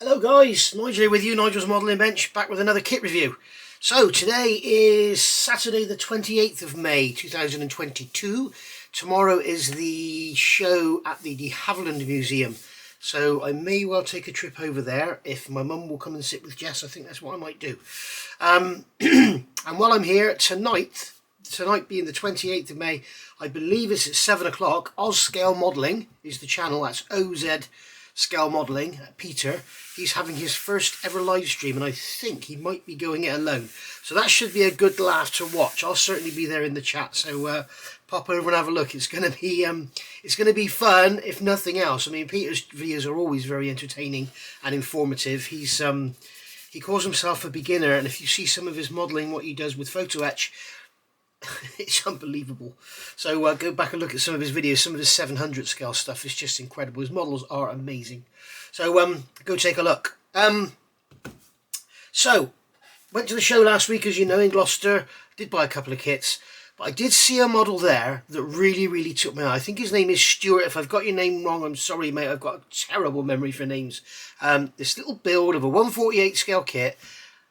Hello guys, Nigel here with you, Nigel's Modelling Bench, back with another kit review. So today is Saturday the 28th of May 2022. Tomorrow is the show at the De Havilland Museum. So I may well take a trip over there if my mum will come and sit with Jess. I think that's what I might do. And while I'm here, tonight being the 28th of May, I believe it's at 7 o'clock, Oz Scale Modelling is the channel, that's OZ Scale Modelling, Peter. He's having his first ever live stream and I think he might be going it alone. So that should be a good laugh to watch. I'll certainly be there in the chat, so pop over and have a look. It's gonna be fun, if nothing else. I mean, Peter's videos are always very entertaining and informative. He calls himself a beginner, and if you see some of his modelling, what he does with photo etch, it's unbelievable. So go back and look at some of his videos. Some of his 700 scale stuff is just incredible. His models are amazing. So go take a look. So went to the show last week, as you know, in Gloucester. Did buy a couple of kits, but I did see a model there that really took my eye. I think his name is Stuart. If I've got your name wrong, I'm sorry, mate. I've got a terrible memory for names. This little build of a 1/48 scale kit,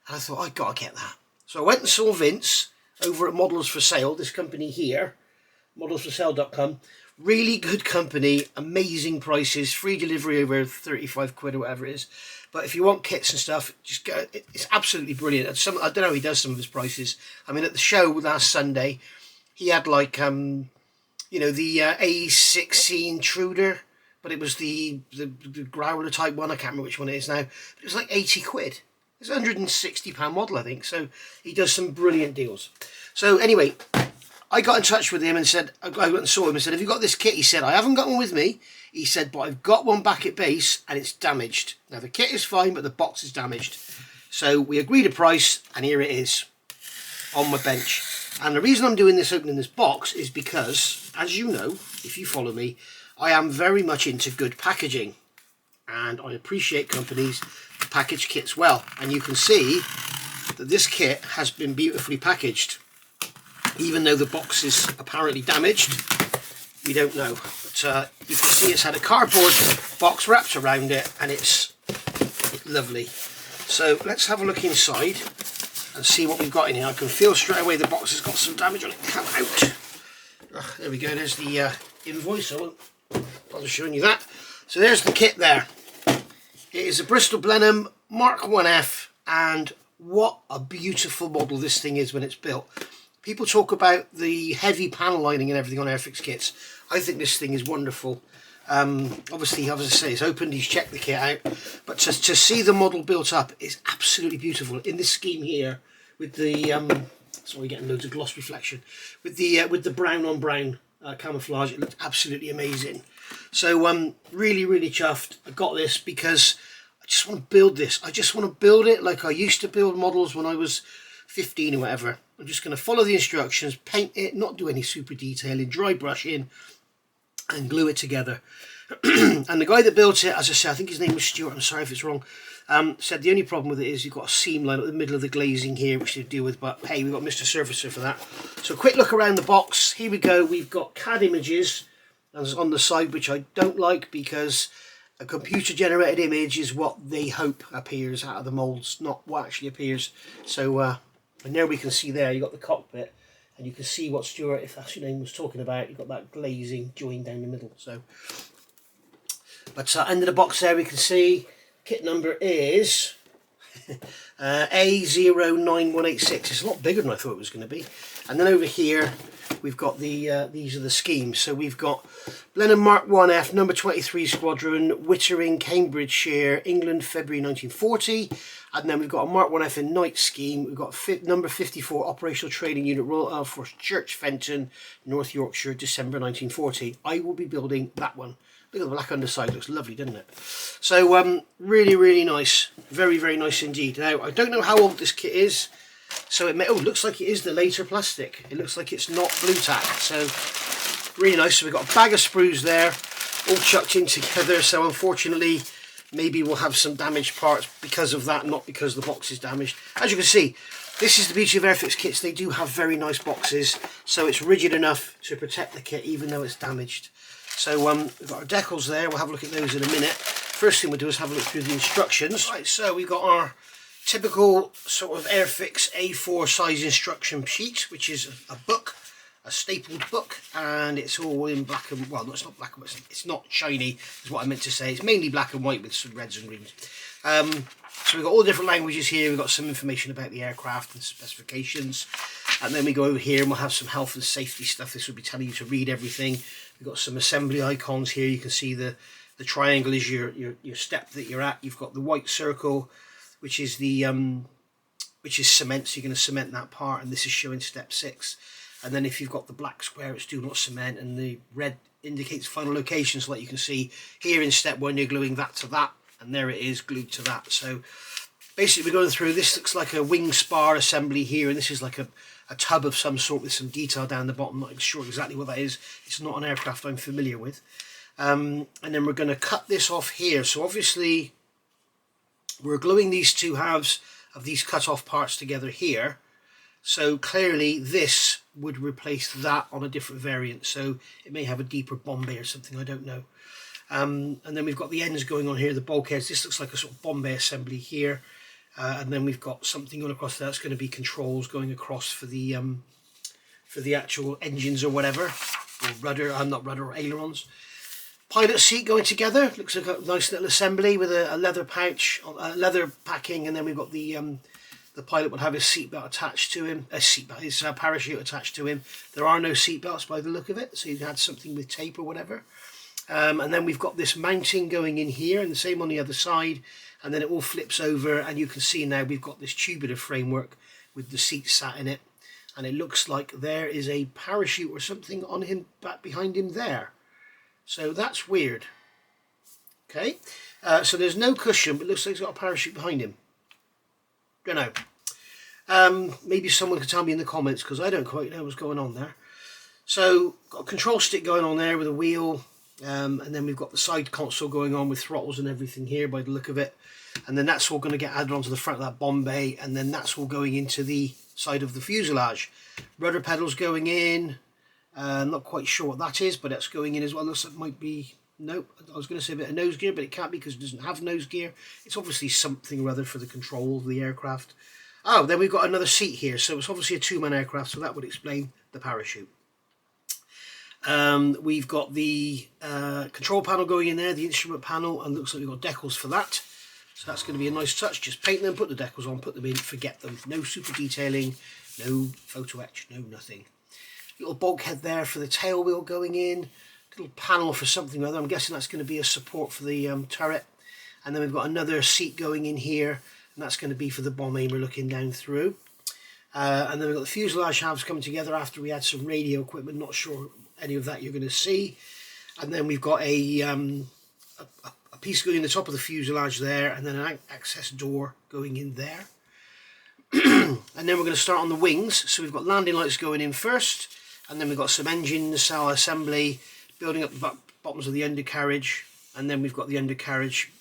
and I thought, I gotta get that. So I went and saw Vince over at Models for Sale, this company here, modelsforsale.com. Really good company, amazing prices, free delivery over 35 quid or whatever it is. But if you want kits and stuff, just go. It's absolutely brilliant. And I don't know how he does some of his prices. I mean, at the show last Sunday, he had like, the A16 Intruder, but it was the Growler type one. I can't remember which one it is now. But it was like 80 quid. It's a £160 model, I think. So he does some brilliant deals. So anyway, I got in touch with him and said, I went and saw him and said, have you got this kit? He said, I haven't got one with me. He said, but I've got one back at base and it's damaged. Now the kit is fine, but the box is damaged. So we agreed a price and here it is on my bench. And the reason I'm doing this, opening this box, is because, as you know, if you follow me, I am very much into good packaging. And I appreciate companies that package kits well. And you can see that this kit has been beautifully packaged. Even though the box is apparently damaged, we don't know. But you can see it's had a cardboard box wrapped around it, and it's lovely. So let's have a look inside and see what we've got in here. I can feel straight away the box has got some damage on it. Come out. Oh, there we go. There's the invoice. I won't bother showing you that. So there's the kit there. It is a Bristol Blenheim Mk1.F, and what a beautiful model this thing is when it's built. People talk about the heavy panel lining and everything on Airfix kits. I think this thing is wonderful. Obviously, as I say, it's opened, he's checked the kit out, but to see the model built up is absolutely beautiful. In this scheme here, with the sorry, getting loads of gloss reflection, with the brown on brown camouflage, it looked absolutely amazing. So really chuffed. I got this because I just want to build this. I just want to build it like I used to build models when I was 15 or whatever. I'm just going to follow the instructions, paint it, not do any super detailing, dry brush in and glue it together. And the guy that built it, as I said, I think his name was Stuart, I'm sorry if it's wrong, said the only problem with it is you've got a seam line at the middle of the glazing here which to deal with, but hey, we've got Mr. Surfacer for that. So a quick look around the box. Here we go. We've got CAD images on the side, which I don't like because a computer generated image is what they hope appears out of the molds, not what actually appears. So and there we can see there, you've got the cockpit, and you can see what Stuart, if that's your name, was talking about. You've got that glazing joined down the middle. So, but end of the box there, we can see kit number is A09186. It's a lot bigger than I thought it was going to be. And then over here, we've got the these are the schemes. So we've got Blenheim Mk1.F, number 23 Squadron, Wittering, Cambridgeshire, England, February 1940. And then we've got a Mk1.F in night scheme. We've got number 54 Operational Training Unit, Royal Air Force, Church Fenton, North Yorkshire, December 1940. I will be building that one. Look at the black underside, looks lovely, doesn't it? So really nice, very nice indeed. Now I don't know how old this kit is, so it may, oh, looks like it is the later plastic. It looks like it's not blue tack, so really nice. So we've got a bag of sprues there, all chucked in together. So unfortunately, maybe we'll have some damaged parts because of that, not because the box is damaged. As you can see, this is the beauty of Airfix kits. They do have very nice boxes, so it's rigid enough to protect the kit even though it's damaged. So we've got our decals there. We'll have a look at those in a minute. first thing we'll do is have a look through the instructions. Right, so we've got our typical sort of Airfix A4 size instruction sheet, which is a book, a stapled book, and it's all in black and, well, no, it's not black and white, it's not shiny is what I meant to say. It's mainly black and white with some reds and greens. So we've got all different languages here. We've got some information about the aircraft and specifications, and then we go over here and we'll have some health and safety stuff. This will be telling you to read everything. We've got some assembly icons here. You can see the triangle is your step that you're at. You've got the white circle, which is the which is cement, so you're going to cement that part, and this is showing step 6. And then if you've got the black square, it's do not cement, and the red indicates final location, so like you can see here in step 1 you're gluing that to that, and there it is glued to that. So basically we're going through, this looks like a wing spar assembly here, and this is like a tub of some sort with some detail down the bottom. Not sure exactly what that is. It's not an aircraft I'm familiar with. And then we're going to cut this off here. So obviously we're gluing these two halves of these cut off parts together here. So clearly this would replace that on a different variant. So it may have a deeper Bombay or something, I don't know. And then we've got the ends going on here, the bulkheads. This looks like a sort of Bombay assembly here. And then we've got something going across there. That's going to be controls going across for the actual engines or whatever, or rudder. Not rudder, or ailerons. Pilot seat going together. Looks like a nice little assembly with a leather pouch, leather packing, and then we've got the pilot would have his seatbelt attached to him, his parachute attached to him. There are no seatbelts by the look of it, so you had something with tape or whatever. And then we've got this mounting going in here, and the same on the other side, and then it all flips over, and you can see now we've got this tubular framework with the seat sat in it, and it looks like there is a parachute or something on him back behind him there. So that's weird. Okay, so there's no cushion, but it looks like he's got a parachute behind him. Don't know. Maybe someone could tell me in the comments, because I don't quite know what's going on there. So got a control stick going on there with a wheel, and then we've got the side console going on with throttles and everything here by the look of it. And then that's all going to get added onto the front of that Bombay, and then that's all going into the side of the fuselage. Rudder pedals going in. Not quite sure what that is, but that's going in as well. Looks like it might be, nope, I was going to say a bit of nose gear, but it can't be because it doesn't have nose gear. It's obviously something or other for the control of the aircraft. Oh, then we've got another seat here, so it's obviously a 2-man aircraft, so that would explain the parachute. We've got the control panel going in there, the instrument panel, and looks like we've got decals for that. So that's going to be a nice touch. Just paint them, put the decals on, put them in, forget them. No super detailing, no photo etch, no nothing. Little bulkhead there for the tail wheel going in. Little panel for something or other. I'm guessing that's going to be a support for the turret. And then we've got another seat going in here, and that's going to be for the bomb aimer looking down through. And then we've got the fuselage halves coming together after we had some radio equipment. Not sure any of that you're going to see. And then we've got a piece going in the top of the fuselage there, and then an access door going in there. And then we're going to start on the wings. So we've got landing lights going in first, and then we've got some engine cell assembly building up the bottoms of the undercarriage, and then we've got the undercarriage.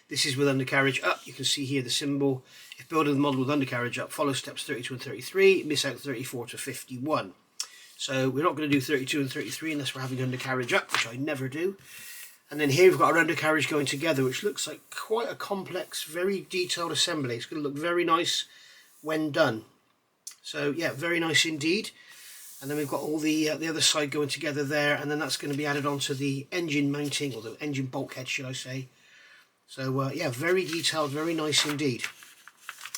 This is with undercarriage up. You can see here the symbol. If building the model with undercarriage up, follow steps 32 and 33, miss out 34 to 51. So we're not going to do 32 and 33 unless we're having undercarriage up, which I never do. And then here we've got our undercarriage going together, which looks like quite a complex, very detailed assembly. It's going to look very nice when done. So yeah, very nice indeed. And then we've got all the other side going together there, and then that's going to be added onto the engine mounting, or the engine bulkhead, should I say. So yeah, very detailed, very nice indeed.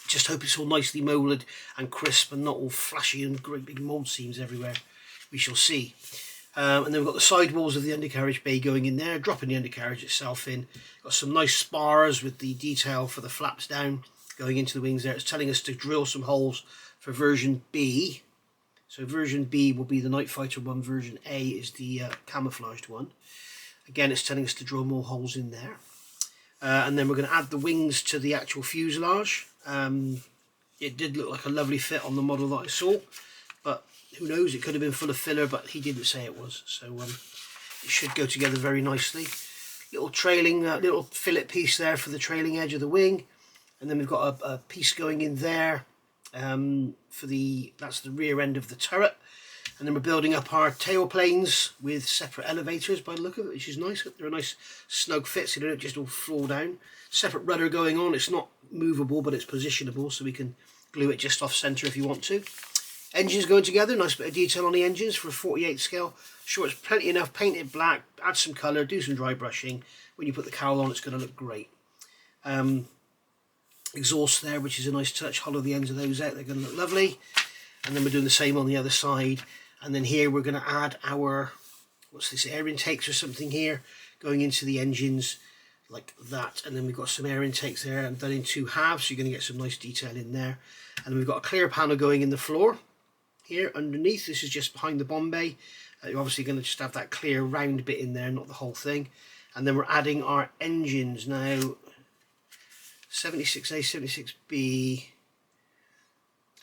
Just hope it's all nicely moulded and crisp and not all flashy and great big mould seams everywhere. We shall see. And then we've got the sidewalls of the undercarriage bay going in there, dropping the undercarriage itself in. Got some nice spars with the detail for the flaps down going into the wings there. It's telling us to drill some holes for version B. So version B will be the Night Fighter one, version A is the camouflaged one. Again, it's telling us to drill more holes in there. And then we're going to add the wings to the actual fuselage. It did look like a lovely fit on the model that I saw, but who knows, it could have been full of filler, but he didn't say it was. So it should go together very nicely. Little trailing, little fillet piece there for the trailing edge of the wing. And then we've got a piece going in there. That's the rear end of the turret, And then we're building up our tail planes with separate elevators by the look of it, which is nice. They're a nice snug fit, so they don't just all fall down. Separate rudder going on. It's not movable, but it's positionable, so we can glue it just off centre if you want to. Engines going together, nice bit of detail on the engines for a 48 scale. Sure, it's plenty enough. Paint it black, add some colour, do some dry brushing. When you put the cowl on, it's going to look great. Exhaust there, which is a nice touch. Hollow the ends of those out, they're going to look lovely. And then we're doing the same on the other side. And then here we're going to add our, what's this, air intakes or something here, going into the engines like that. And then we've got some air intakes there and done in 2 halves, so you're going to get some nice detail in there. And then we've got a clear panel going in the floor here underneath. This is just behind the bomb bay. You're obviously going to just have that clear round bit in there, not the whole thing. And then we're adding our engines now. 76A, 76B.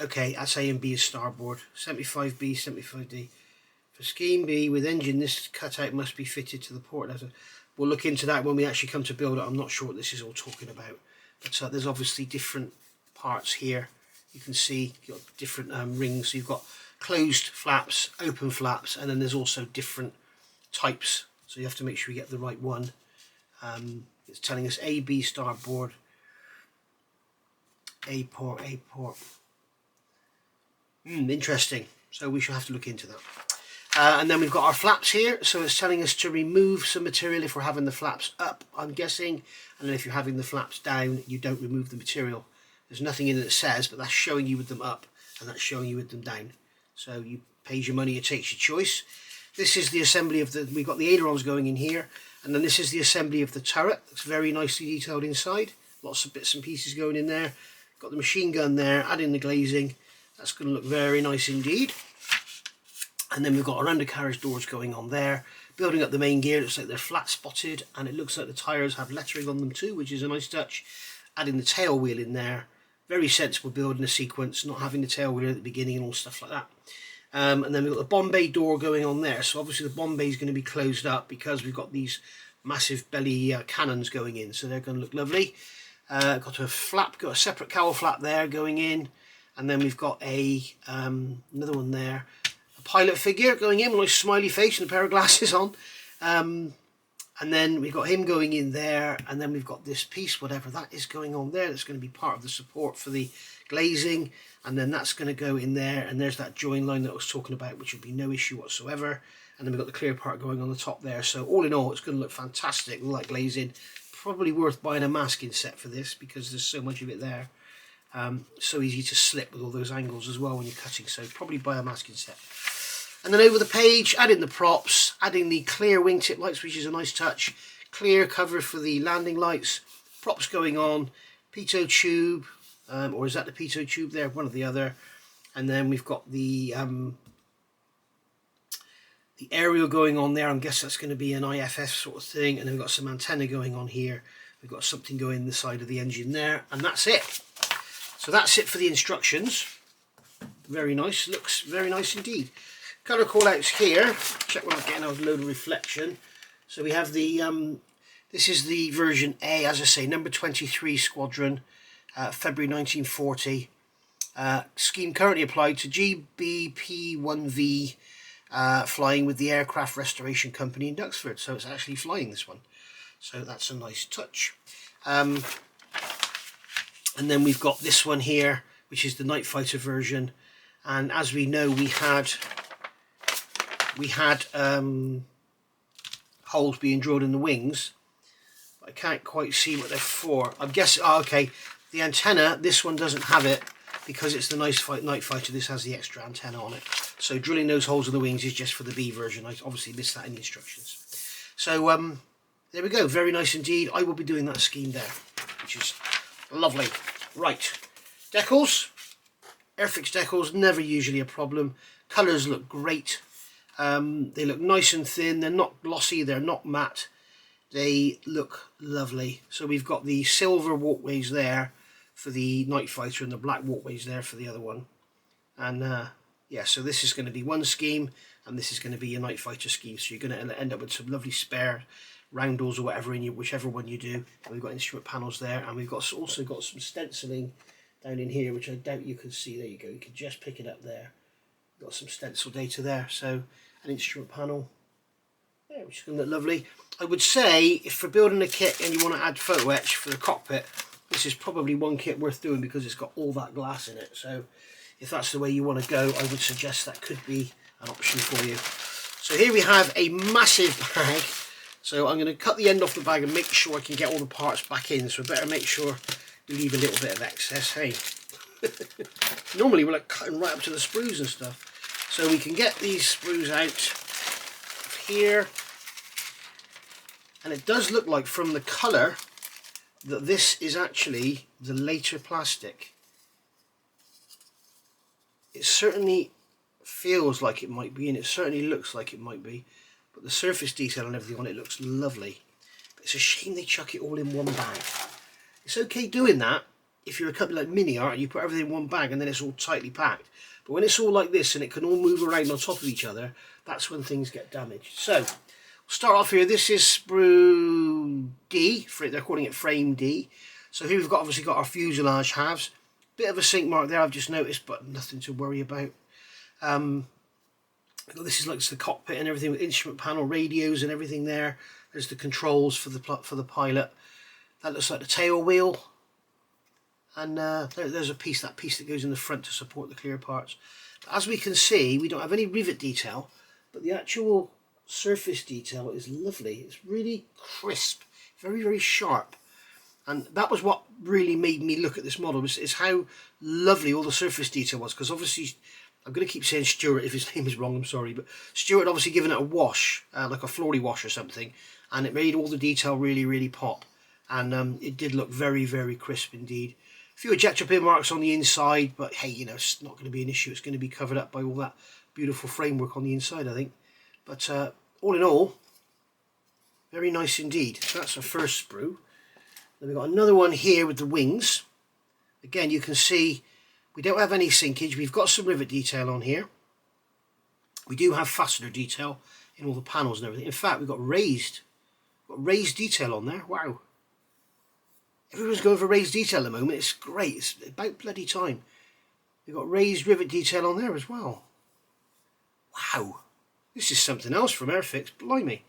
Okay, that's A and B is starboard. 75B, 75D. For scheme B with engine, this cutout must be fitted to the port letter. We'll look into that when we actually come to build it. I'm not sure what this is all talking about. But there's obviously different parts here. You can see you've got different rings. So you've got closed flaps, open flaps, and then there's also different types. So you have to make sure you get the right one. It's telling us A, B starboard. A port, A port. Interesting. So we shall have to look into that. And then we've got our flaps here. So it's telling us to remove some material if we're having the flaps up, I'm guessing. And then if you're having the flaps down, you don't remove the material. There's nothing in it that says, but that's showing you with them up and that's showing you with them down. So you pays your money, it takes your choice. This is the assembly of we've got the ailerons going in here. And then this is the assembly of the turret. It's very nicely detailed inside. Lots of bits and pieces going in there. Got the machine gun there, adding the glazing. That's going to look very nice indeed. And then we've got our undercarriage doors going on there. Building up the main gear, looks like they're flat spotted, and it looks like the tyres have lettering on them too, which is a nice touch. Adding the tail wheel in there. Very sensible building a sequence, not having the tail wheel at the beginning and all stuff like that. And then we've got the bomb bay door going on there. So obviously the bomb bay is going to be closed up because we've got these massive belly cannons going in. So they're going to look lovely. Got a flap, got a separate cowl flap there going in. And then we've got another one there, a pilot figure going in with a nice smiley face and a pair of glasses on. And then we've got him going in there, and then we've got this piece, whatever that is going on there, that's going to be part of the support for the glazing, and then that's going to go in there, and there's that join line that I was talking about, which will be no issue whatsoever. And then we've got the clear part going on the top there. So all in all, it's going to look fantastic, all that glazing. Probably worth buying a masking set for this because there's so much of it there. So easy to slip with all those angles as well when you're cutting, so probably buy a masking set. And then over the page, adding the props, adding the clear wingtip lights, which is a nice touch, clear cover for the landing lights, props going on, pitot tube, or is that the pitot tube there, one or the other. And then we've got the aerial going on there. I guess that's going to be an IFF sort of thing. And then we've got some antenna going on here. We've got something going in the side of the engine there, and that's it. So that's it for the instructions. Very nice, looks very nice indeed. Colour call outs here. Check when I'm getting a load of reflection. So we have the, this is the version A, as I say, number 23 Squadron, February 1940. Scheme currently applied to GBP1V, flying with the Aircraft Restoration Company in Duxford. So it's actually flying this one. So that's a nice touch. And then we've got this one here, which is the Night Fighter version. And as we know, we had holes being drilled in the wings. I can't quite see what they're for. I'm guessing, oh, okay, the antenna, this one doesn't have it because it's the Night Fighter. This has the extra antenna on it. So drilling those holes in the wings is just for the B version. I obviously missed that in the instructions. So there we go, very nice indeed. I will be doing that scheme there, which is lovely. Right, decals. Airfix decals, never usually a problem. Colours look great. They look nice and thin. They're not glossy, they're not matte. They look lovely. So we've got the silver walkways there for the Night Fighter and the black walkways there for the other one. And yeah, so this is going to be one scheme and this is going to be a Night Fighter scheme. So you're going to end up with some lovely spare roundels or whatever in you, whichever one you do. And we've got instrument panels there, and we've got also got some stenciling down in here, which I doubt you can see. There you go, you can just pick it up there. Got some stencil data there, so an instrument panel, yeah, which is going to look lovely. I would say if for building a kit and you want to add photo etch for the cockpit, this is probably one kit worth doing because it's got all that glass in it. So if that's the way you want to go, I would suggest that could be an option for you. So here we have a massive bag. So I'm going to cut the end off the bag and make sure I can get all the parts back in. So I better make sure we leave a little bit of excess. Hey, normally we're like cutting right up to the sprues and stuff. So we can get these sprues out of here. And it does look like from the colour that this is actually the later plastic. It certainly feels like it might be, and it certainly looks like it might be, but the surface detail and everything on it looks lovely. But it's a shame they chuck it all in one bag. It's okay doing that if you're a company like Mini Art and you put everything in one bag and then it's all tightly packed. But when it's all like this and it can all move around on top of each other, that's when things get damaged. So we'll start off here. This is sprue D, they're calling it frame D. So here we've got obviously got our fuselage halves. Bit of a sink mark there I've just noticed, but nothing to worry about. This is like the cockpit and everything with instrument panel, radios and everything there. There's the controls for the pilot. That looks like the tail wheel. And there's that piece that goes in the front to support the clear parts. But as we can see, we don't have any rivet detail, but the actual surface detail is lovely. It's really crisp, very, very sharp. And that was what really made me look at this model, is how lovely all the surface detail was. Because obviously, I'm going to keep saying Stuart if his name is wrong, I'm sorry, but Stuart had obviously given it a wash, like a flory wash or something, and it made all the detail really, really pop. And it did look very, very crisp indeed. A few ejector pin marks on the inside, but hey, you know, it's not going to be an issue. It's going to be covered up by all that beautiful framework on the inside, I think. But all in all, very nice indeed. So that's our first sprue. Then we've got another one here with the wings. Again, you can see we don't have any sinkage. We've got some rivet detail on here. We do have fastener detail in all the panels and everything. In fact, we've got raised detail on there. Wow. Everyone's going for raised detail at the moment. It's great. It's about bloody time. We've got raised rivet detail on there as well. Wow. This is something else from Airfix. Blimey.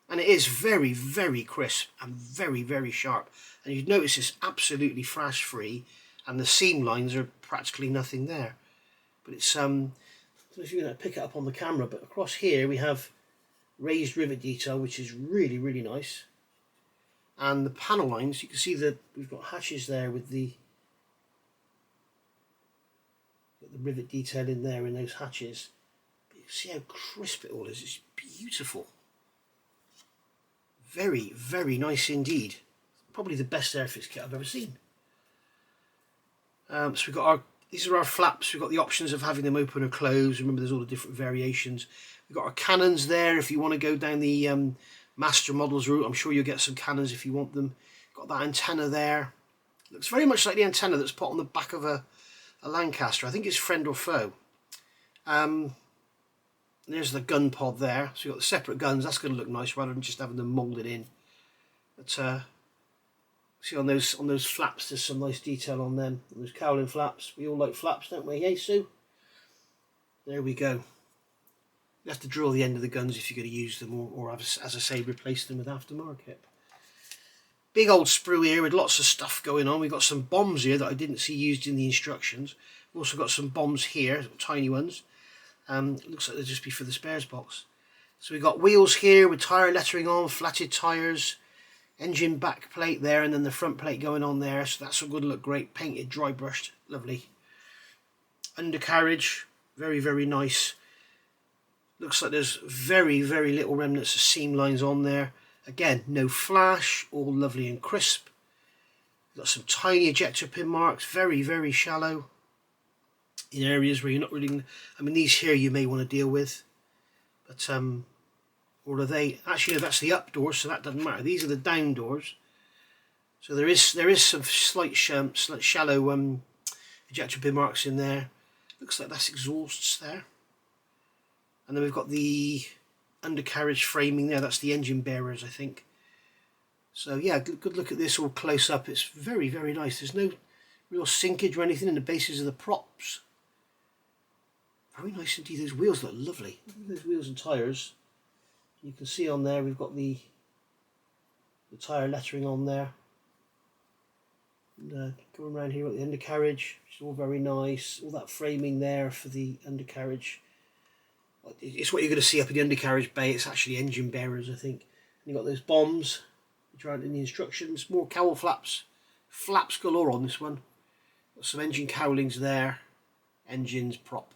And it is very, very crisp and very, very sharp. And you'd notice it's absolutely flash free, and the seam lines are practically nothing there. But it's I don't know if you're going to pick it up on the camera, but across here we have raised rivet detail, which is really, really nice. And the panel lines, you can see that we've got hatches there with the rivet detail in there in those hatches. But you can see how crisp it all is. It's beautiful. Very, very nice indeed. Probably the best Airfix kit I've ever seen. So we've got these are our flaps. We've got the options of having them open or close. Remember, there's all the different variations. We've got our cannons there if you want to go down the master models route. I'm sure you'll get some cannons if you want them. Got that antenna there. Looks very much like the antenna that's put on the back of a Lancaster. I think it's friend or foe. There's the gun pod there. So you've got the separate guns. That's going to look nice rather than just having them moulded in. But see on those flaps, there's some nice detail on them. And those cowling flaps. We all like flaps, don't we? Hey, Sue? There we go. You have to drill the end of the guns if you're going to use them, or as I say, replace them with aftermarket. Big old sprue here with lots of stuff going on. We've got some bombs here that I didn't see used in the instructions. We've also got some bombs here, tiny ones. Looks like they'll just be for the spares box. So we've got wheels here with tyre lettering on, flatted tyres, engine back plate there, and then the front plate going on there. So that's all going to look great. Painted, dry brushed, lovely. Undercarriage, very, very nice. Looks like there's very, very little remnants of seam lines on there. Again, no flash, all lovely and crisp. Got some tiny ejector pin marks, very, very shallow. In areas where you're not really, I mean, these here you may want to deal with. But, or are they, actually no, that's the up doors, so that doesn't matter. These are the down doors. So there is some slight shallow ejector pin marks in there. Looks like that's exhausts there. And then we've got the undercarriage framing there. That's the engine bearers, I think. So yeah, good look at this all close up. It's very, very nice. There's no real sinkage or anything in the bases of the props. Very nice indeed. Those wheels look lovely. Those wheels and tyres. You can see on there we've got the tyre lettering on there. And going around here at the undercarriage, which is all very nice. All that framing there for the undercarriage. It's what you're going to see up in the undercarriage bay. It's actually engine bearers, I think. And you've got those bombs, which aren't in the instructions. More cowl flaps. Flaps galore on this one. Got some engine cowlings there. Engines, prop.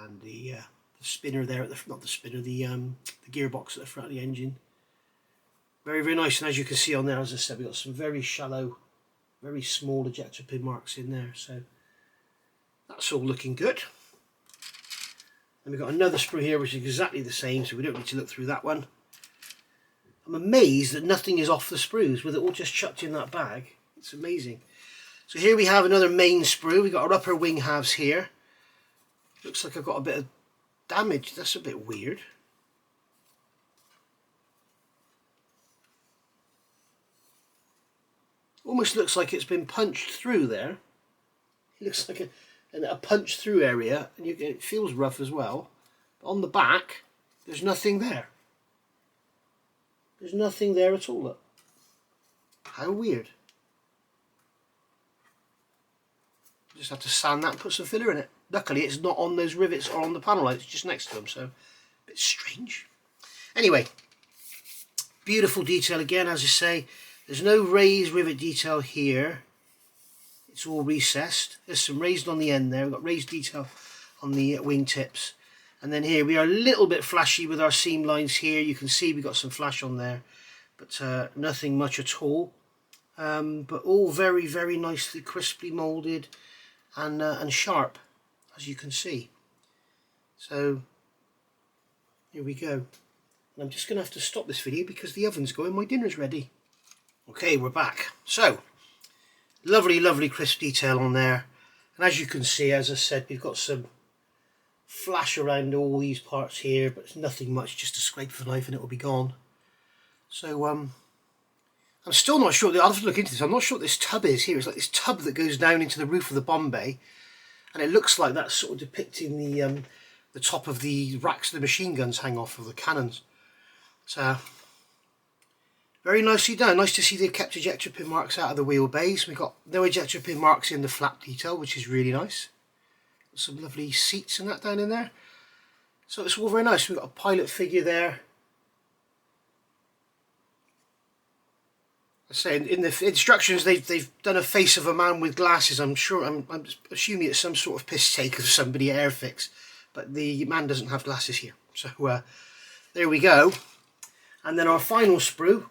And the spinner there, at the, not the spinner, the gearbox at the front of the engine. Very, very nice. And as you can see on there, as I said, we've got some very shallow, very small ejector pin marks in there. So that's all looking good. And we've got another sprue here which is exactly the same, so we don't need to look through that one. I'm amazed that nothing is off the sprues with it all just chucked in that bag. It's amazing. So here we have another main sprue. We've got our upper wing halves here. Looks like I've got a bit of damage. That's a bit weird. Almost looks like it's been punched through there. It looks like a punch through area, and it feels rough as well. But on the back, there's nothing there. There's nothing there at all. Look. How weird. Just have to sand that and put some filler in it. Luckily, it's not on those rivets or on the panel light. It's just next to them, so a bit strange. Anyway, beautiful detail again, as I say. There's no raised rivet detail here. It's all recessed. There's some raised on the end there. We've got raised detail on the wing tips. And then here we are a little bit flashy with our seam lines here. You can see we've got some flash on there, but nothing much at all. But all very, very nicely crisply moulded and sharp, as you can see. So here we go. And I'm just going to have to stop this video because the oven's going, my dinner's ready. Okay, we're back. So, lovely, lovely crisp detail on there. And as you can see, as I said, we've got some flash around all these parts here, but it's nothing much, just a scrape of a knife and it will be gone. So, I'm still not sure, I'll have to look into this, I'm not sure what this tub is here. It's like this tub that goes down into the roof of the bomb bay. And it looks like that's sort of depicting the top of the racks the machine guns hang off of the cannons. So, very nicely done. Nice to see they've kept ejector pin marks out of the wheelbase. We've got no ejector pin marks in the flap detail, which is really nice. Got some lovely seats and that down in there. So it's all very nice. We've got a pilot figure there. I say in the instructions they've done a face of a man with glasses. I'm assuming it's some sort of piss take of somebody at Airfix, but the man doesn't have glasses here. So there we go. And then our final sprue.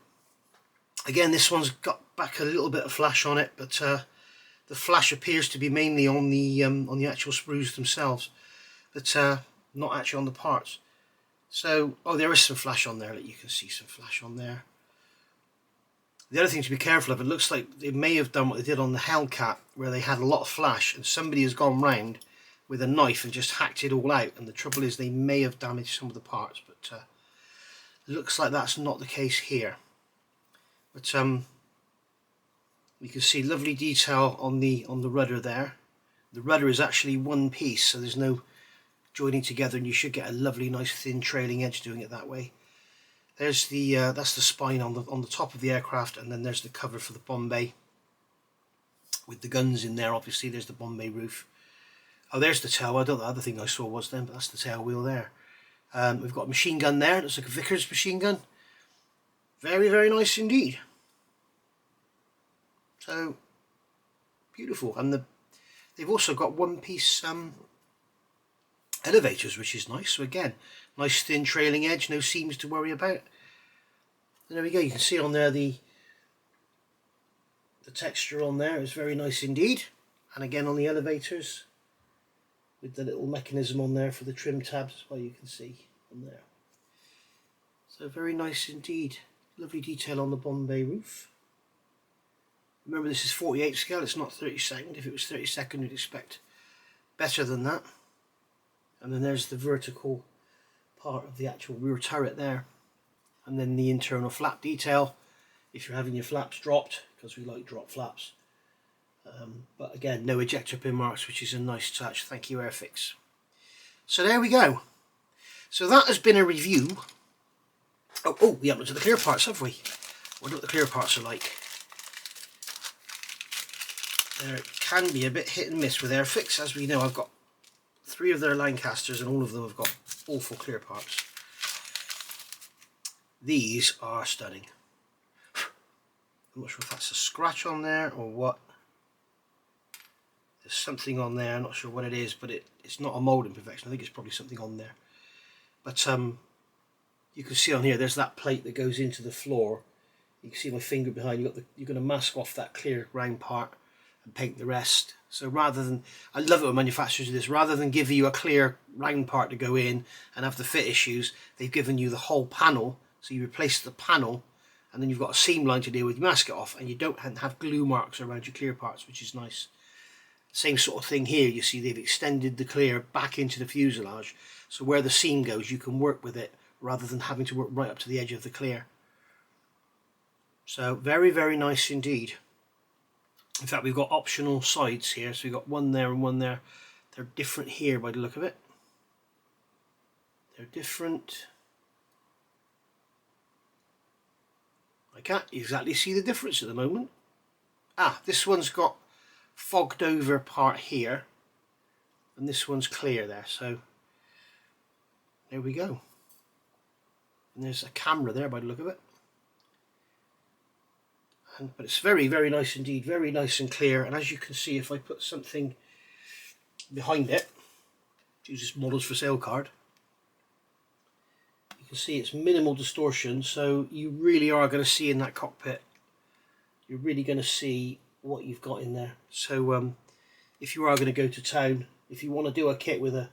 Again, this one's got back a little bit of flash on it, but the flash appears to be mainly on the actual sprues themselves, but not actually on the parts. So, oh, there is some flash on there. You can see some flash on there. The other thing to be careful of, it looks like they may have done what they did on the Hellcat, where they had a lot of flash, and somebody has gone round with a knife and just hacked it all out. And the trouble is, they may have damaged some of the parts, but looks like that's not the case here. But you can see lovely detail on the rudder there. The rudder is actually one piece, so there's no joining together, and you should get a lovely, nice, thin trailing edge doing it that way. There's the that's the spine on the top of the aircraft, and then there's the cover for the bomb bay with the guns in there. Obviously, there's the bomb bay roof. Oh, there's the tail. I don't know, the other thing I saw was then, but that's the tail wheel there. We've got a machine gun there. It looks like a Vickers machine gun. Very, very nice indeed. So beautiful, and they've also got one-piece elevators, which is nice. So again, nice thin trailing edge, no seams to worry about. And there we go. You can see on there the texture on there is very nice indeed. And again on the elevators, with the little mechanism on there for the trim tabs as well, you can see on there. So very nice indeed. Lovely detail on the bomb bay roof. Remember, this is 48 scale, it's not 32nd. If it was 32nd, you'd expect better than that. And then there's the vertical part of the actual rear turret there. And then the internal flap detail, if you're having your flaps dropped, because we like drop flaps. But again, no ejector pin marks, which is a nice touch. Thank you, Airfix. So there we go. So that has been a review. Oh, we haven't looked at the clear parts, have we? I wonder what the clear parts are like. There can be a bit hit and miss with Airfix. As we know, I've got 3 of their Lancasters and all of them have got awful clear parts. These are stunning. I'm not sure if that's a scratch on there or what. There's something on there, I'm not sure what it is, but it's not a mould imperfection. I think it's probably something on there. But you can see on here, there's that plate that goes into the floor. You can see my finger behind. You're going to mask off that clear round part and paint the rest. So rather than, I love it when manufacturers do this, rather than give you a clear round part to go in and have the fit issues, they've given you the whole panel. So you replace the panel and then you've got a seam line to deal with, you mask it off, and you don't have glue marks around your clear parts, which is nice. Same sort of thing here, you see they've extended the clear back into the fuselage, so where the seam goes you can work with it rather than having to work right up to the edge of the clear. So very, very nice indeed. In fact, we've got optional sides here, so we've got one there and one there. They're different here by the look of it. They're different. I can't exactly see the difference at the moment. This one's got fogged over part here and this one's clear there, so there we go. And there's a camera there by the look of it. But it's very, very nice indeed, very nice and clear. And as you can see, if I put something behind it, use this models for sale card, you can see it's minimal distortion, so you really are going to see in that cockpit, you're really going to see what you've got in there. So if you are going to go to town, if you want to do a kit with a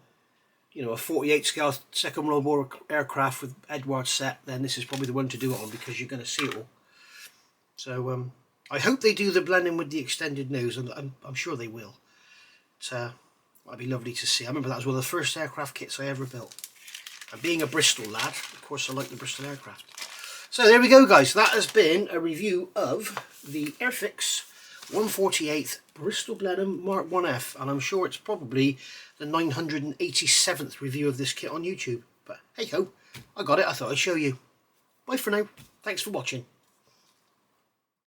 48 scale Second World War aircraft with Edwards set, then this is probably the one to do it on, because you're going to see it all. So I hope they do the Blenheim with the extended nose, and I'm sure they will. That'd be lovely to see. I remember that was one of the first aircraft kits I ever built. And being a Bristol lad, of course I like the Bristol aircraft. So there we go, guys. That has been a review of the Airfix 148th Bristol Blenheim Mk1.F, and I'm sure it's probably the 987th review of this kit on YouTube. But hey ho, I got it, I thought I'd show you. Bye for now, thanks for watching.